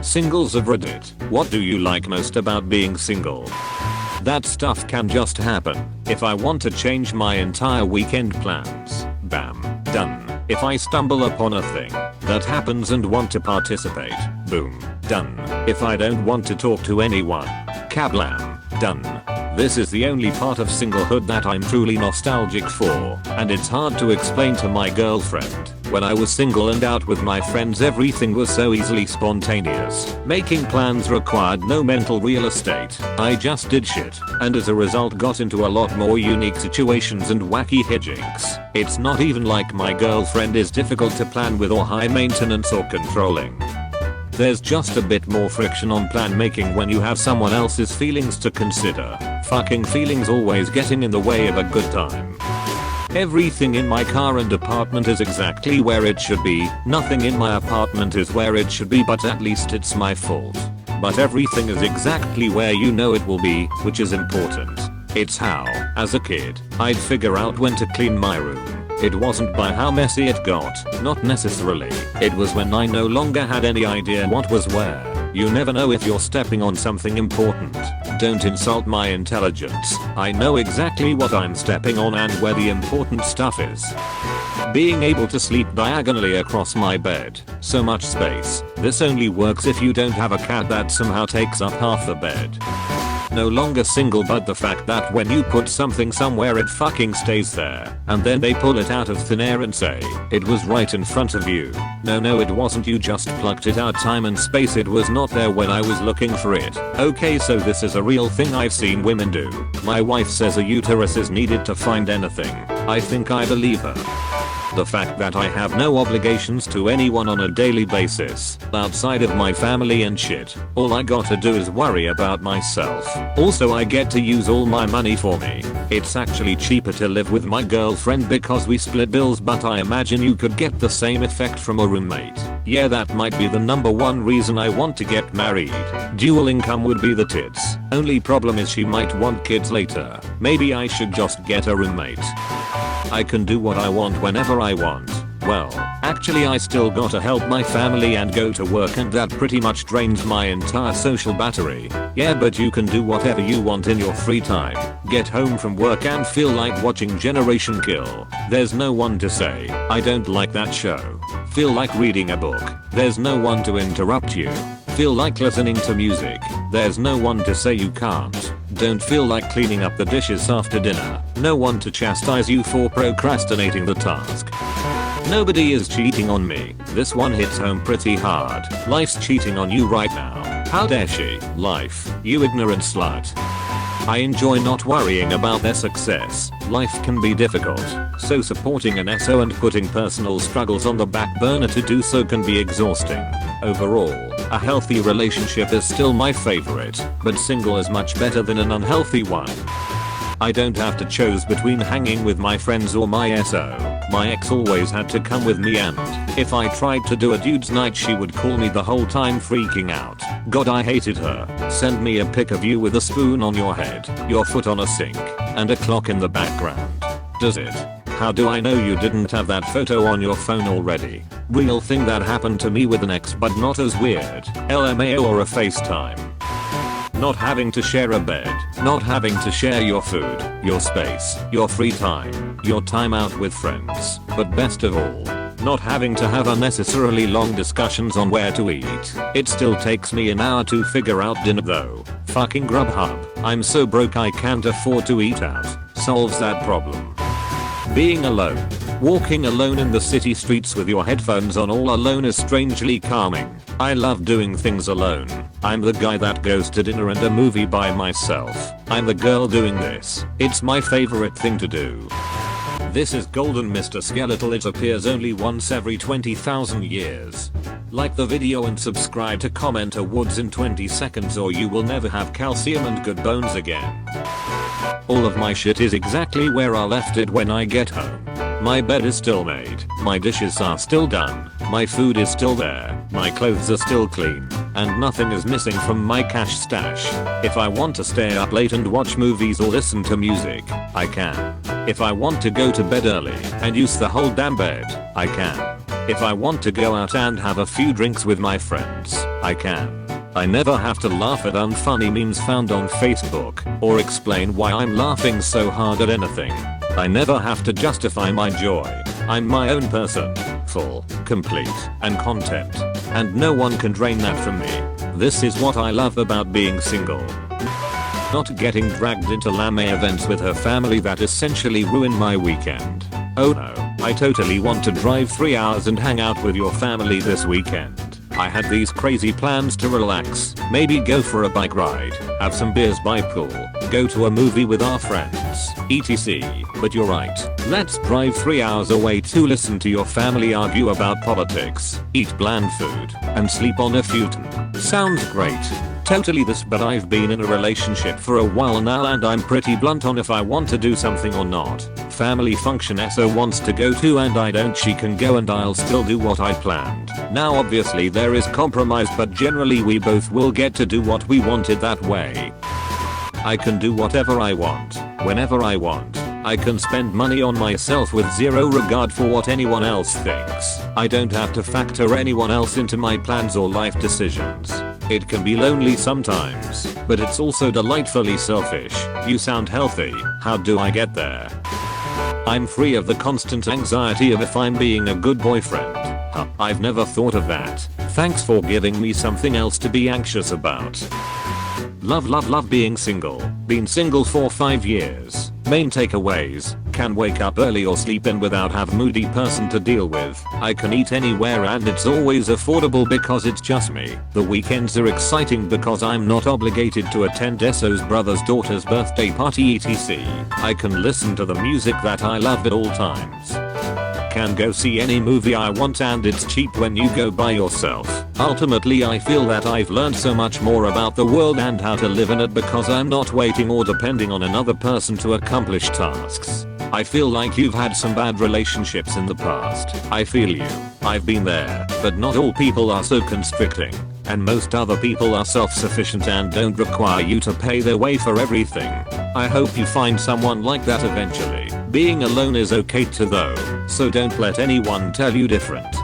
Singles of Reddit. What do you like most about being single? That stuff can just happen. If I want to change my entire weekend plans, bam, done. If I stumble upon a thing that happens and want to participate, boom, done. If I don't want to talk to anyone, kablam, done. This is the only part of singlehood that I'm truly nostalgic for, and it's hard to explain to my girlfriend. When I was single and out with my friends, everything was so easily spontaneous. Making plans required no mental real estate. I just did shit, and as a result got into a lot more unique situations and wacky hijinks. It's not even like my girlfriend is difficult to plan with or high maintenance or controlling. There's just a bit more friction on plan making when you have someone else's feelings to consider. Fucking feelings always getting in the way of a good time. Everything in my car and apartment is exactly where it should be. Nothing in my apartment is where it should be, but at least it's my fault. But everything is exactly where you know it will be, which is important. It's how, as a kid, I'd figure out when to clean my room. It wasn't by how messy it got, not necessarily. It was when I no longer had any idea what was where. You never know if you're stepping on something important. Don't insult my intelligence. I know exactly what I'm stepping on and where the important stuff is. Being able to sleep diagonally across my bed. So much space. This only works if you don't have a cat that somehow takes up half the bed. No longer single, but the fact that when you put something somewhere it fucking stays there, and then they pull it out of thin air and say, it was right in front of you. No, it wasn't, you just plucked it out time and space, it was not there when I was looking for it. Okay, so this is a real thing I've seen women do. My wife says a uterus is needed to find anything. I think I believe her. The fact that I have no obligations to anyone on a daily basis, outside of my family and shit. All I gotta do is worry about myself. Also, I get to use all my money for me. It's actually cheaper to live with my girlfriend because we split bills, but I imagine you could get the same effect from a roommate. Yeah, that might be the number one reason I want to get married. Dual income would be the tits. Only problem is she might want kids later. Maybe I should just get a roommate. I can do what I want whenever I want. Well, actually I still gotta help my family and go to work, and that pretty much drains my entire social battery. Yeah, but you can do whatever you want in your free time. Get home from work and feel like watching Generation Kill. There's no one to say, I don't like that show. Feel like reading a book. There's no one to interrupt you. Feel like listening to music. There's no one to say you can't. Don't feel like cleaning up the dishes after dinner. No one to chastise you for procrastinating the task. Nobody is cheating on me. This one hits home pretty hard. Life's cheating on you right now. How dare she? Life, you ignorant slut. I enjoy not worrying about their success. Life can be difficult, so supporting an SO and putting personal struggles on the back burner to do so can be exhausting. Overall, a healthy relationship is still my favorite, but single is much better than an unhealthy one. I don't have to choose between hanging with my friends or my SO. My ex always had to come with me, and if I tried to do a dude's night she would call me the whole time, freaking out. God, I hated her. Send me a pic of you with a spoon on your head, your foot on a sink, and a clock in the background. Does it? How do I know you didn't have that photo on your phone already? Real thing that happened to me with an ex, but not as weird. LMAO or a FaceTime. Not having to share a bed, not having to share your food, your space, your free time, your time out with friends, but best of all, not having to have unnecessarily long discussions on where to eat. It still takes me an hour to figure out dinner though. Fucking Grubhub. I'm so broke I can't afford to eat out. Solves that problem. Being alone. Walking alone in the city streets with your headphones on all alone is strangely calming. I love doing things alone. I'm the guy that goes to dinner and a movie by myself. I'm the girl doing this. It's my favorite thing to do. This is Golden Mr. Skeletal. It appears only once every 20,000 years. Like the video and subscribe to comment awards in 20 seconds or you will never have calcium and good bones again. All of my shit is exactly where I left it when I get home. My bed is still made, my dishes are still done, my food is still there, my clothes are still clean, and nothing is missing from my cash stash. If I want to stay up late and watch movies or listen to music, I can. If I want to go to bed early and use the whole damn bed, I can. If I want to go out and have a few drinks with my friends, I can. I never have to laugh at unfunny memes found on Facebook, or explain why I'm laughing so hard at anything. I never have to justify my joy. I'm my own person, full, complete, and content. And no one can drain that from me. This is what I love about being single. Not getting dragged into lame events with her family that essentially ruin my weekend. Oh no, I totally want to drive 3 hours and hang out with your family this weekend. I had these crazy plans to relax, maybe go for a bike ride, have some beers by pool, go to a movie with our friends, etc. But you're right, let's drive 3 hours away to listen to your family argue about politics, eat bland food, and sleep on a futon. Sounds great. Totally this, but I've been in a relationship for a while now and I'm pretty blunt on if I want to do something or not. Family function SO wants to go to and I don't, she can go and I'll still do what I planned. Now obviously there is compromise, but generally we both will get to do what we wanted that way. I can do whatever I want, whenever I want. I can spend money on myself with zero regard for what anyone else thinks. I don't have to factor anyone else into my plans or life decisions. It can be lonely sometimes, but it's also delightfully selfish. You sound healthy. How do I get there? I'm free of the constant anxiety of if I'm being a good boyfriend. Huh, I've never thought of that. Thanks for giving me something else to be anxious about. Love being single. Been single for 5 years. Main takeaways: can wake up early or sleep in without have moody person to deal with. I can eat anywhere and it's always affordable because it's just me. The weekends are exciting because I'm not obligated to attend SO's brother's daughter's birthday party etc. I can listen to the music that I love at all times. Can go see any movie I want and it's cheap when you go by yourself. Ultimately I feel that I've learned so much more about the world and how to live in it because I'm not waiting or depending on another person to accomplish tasks. I feel like you've had some bad relationships in the past. I feel you. I've been there, but not all people are so constricting. And most other people are self-sufficient and don't require you to pay their way for everything. I hope you find someone like that eventually. Being alone is okay too though, so don't let anyone tell you different.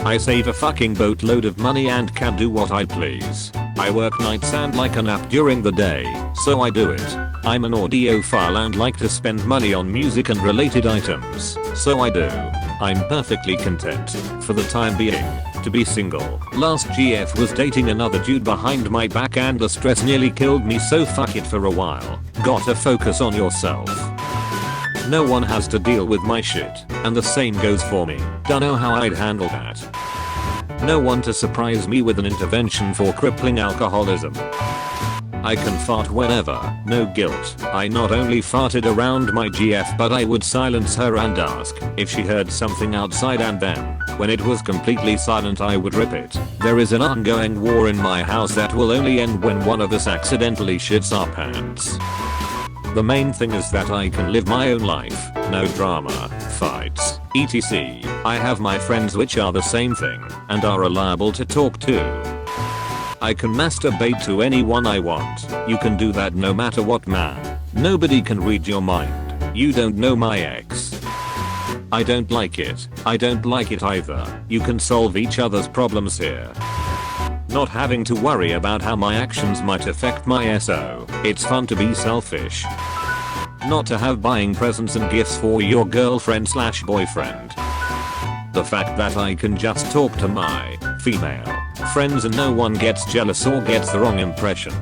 I save a fucking boatload of money and can do what I please. I work nights and like a nap during the day, so I do it. I'm an audiophile and like to spend money on music and related items, so I do. I'm perfectly content, for the time being, to be single. Last GF was dating another dude behind my back and the stress nearly killed me, so fuck it for a while. Gotta focus on yourself. No one has to deal with my shit, and the same goes for me. Dunno how I'd handle that. No one to surprise me with an intervention for crippling alcoholism. I can fart whenever, no guilt. I not only farted around my GF but I would silence her and ask if she heard something outside, and then, when it was completely silent, I would rip it. There is an ongoing war in my house that will only end when one of us accidentally shits our pants. The main thing is that I can live my own life, no drama, fights, etc. I have my friends which are the same thing, and are reliable to talk to. I can masturbate to anyone I want. You can do that no matter what, man. Nobody can read your mind. You don't know my ex. I don't like it. I don't like it either. You can solve each other's problems here. Not having to worry about how my actions might affect my SO. It's fun to be selfish. Not to have buying presents and gifts for your girlfriend/boyfriend. The fact that I can just talk to my female friends and no one gets jealous or gets the wrong impression.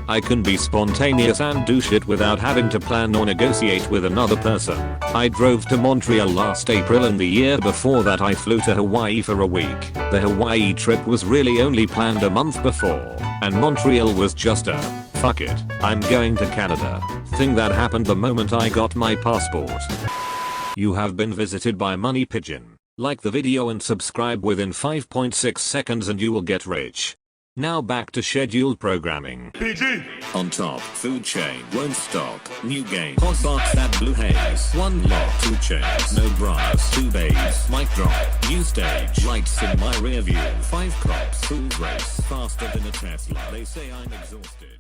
I can be spontaneous and do shit without having to plan or negotiate with another person. I drove to Montreal last April and the year before that I flew to Hawaii for a week. The Hawaii trip was really only planned a month before, and Montreal was just a fuck it, I'm going to Canada thing that happened the moment I got my passport. You have been visited by Money Pigeon. Like the video and subscribe within 5.6 seconds and you will get rich. Now back to scheduled programming. PG! On top, food chain won't stop. New game. Hot box that blue haze. One lock, 2 chains. No bras, 2 babes. Mic drop. New stage. Lights in my rear view. 5 cops. Full race. Faster than a Tesla. They say I'm exhausted.